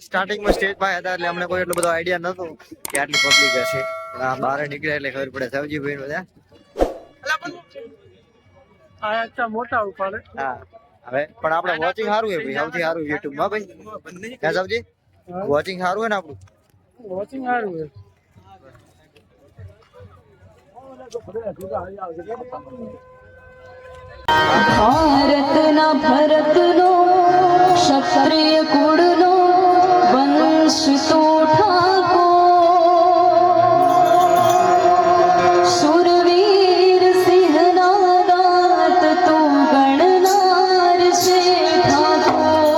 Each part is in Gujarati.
સ્ટાર્ટિંગમાં સ્ટેજ પાસે હતા એટલે અમને કોઈ એટલો બધો આઈડિયા નતો કે આટલી પબ્લિક હશે. બહાર નીકળ્યા એટલે ખબર પડે સવજીભાઈ બધા મોટા ઉપાડે. હા હવે પણ આપણે વોચિંગ સારું છે ભાઈ, સૌથી સારું યુટ્યુબ માં ભાઈ. ક્યાં સવજી વોચિંગ સારું હોય ને આપણું? વોચિંગ સારું છે. ભારતના ભરતનો ક્ષત્રિય કુળનો વંશ તો ઠાકોર, સુરવીર સિંહના દાંત તો ગણનાર છે ઠાકોર.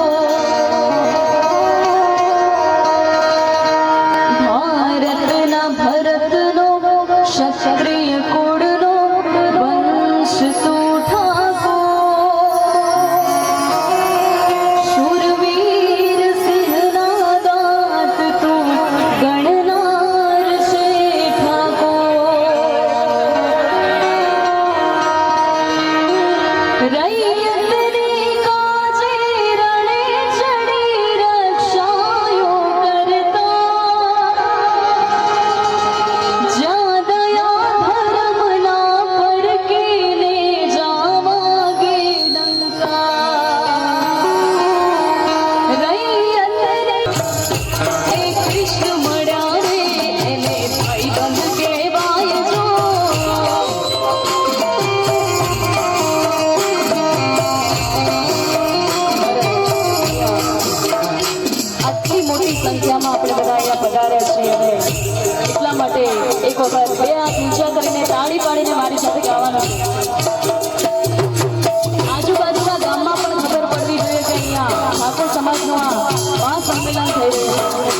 ભારતના ભરતનો ક્ષત્રિય કુળનો વંશ તો સંખ્યામાં આપણે બધા અહીંયા પધાર્યા છીએ અને એટલા માટે એક વખત બે હાથ ઊંચા કરીને તાળી પાડીને મારી સાથે ગાવાના. આજુબાજુના ગામમાં પણ ખબર પડવી જોઈએ કે અહીંયા ઠાકોર સમાજનું આ મહાસંમેલન થઈ રહ્યું છે.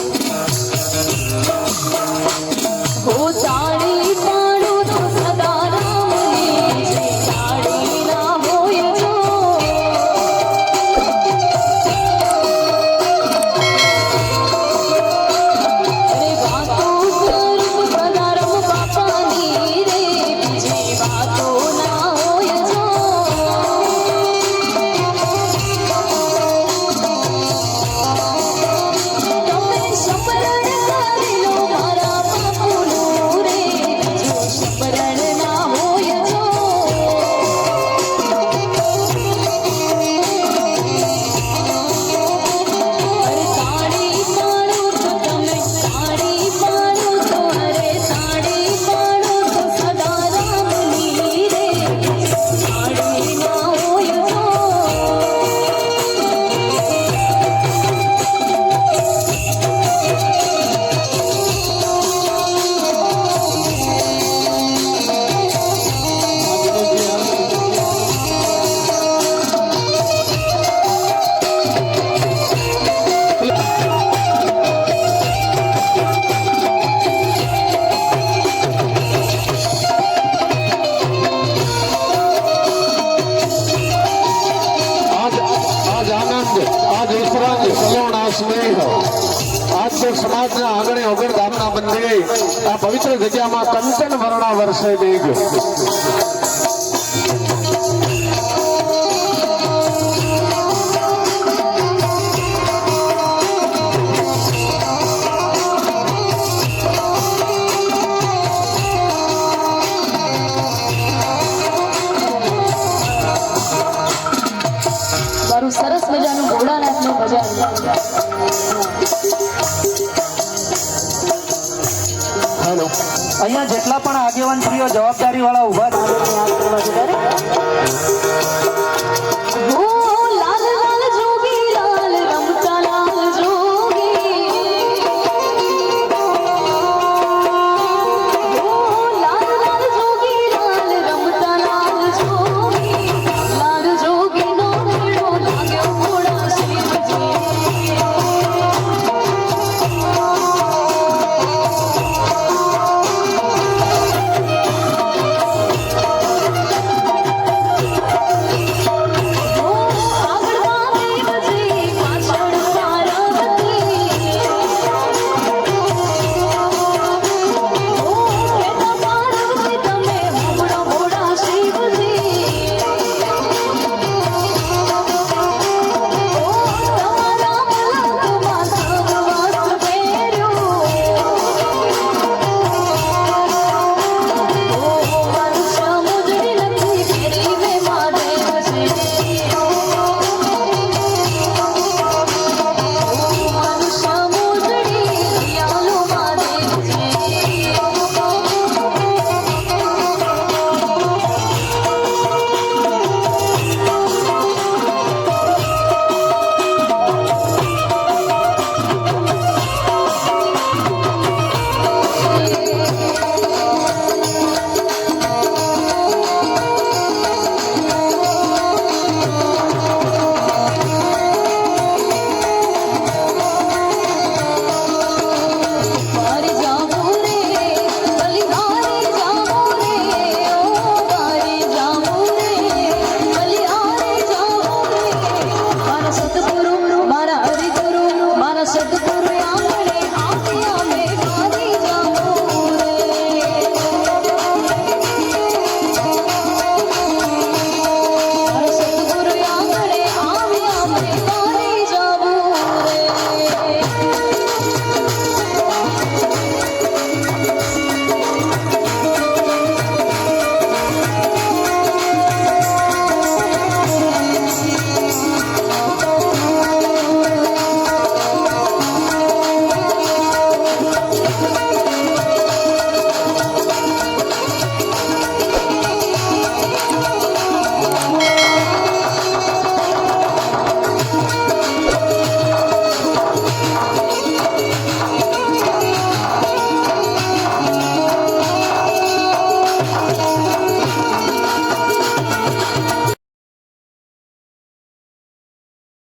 હો તાળી પાડું તો સદા રામની જય, તાળી ના હોય જો સમાજના આંગણે ઓગણ ગામના બંધે આ પવિત્ર જગ્યામાં કંચન વર્ણા વર્ષે મેઘ. મારું સરસ મજાનું ભોળાનાથનું ભજન. હેલો, અહીંયા જેટલા પણ આગેવાન શ્રીઓ જવાબદારી વાળા ઉભા છે. રે આ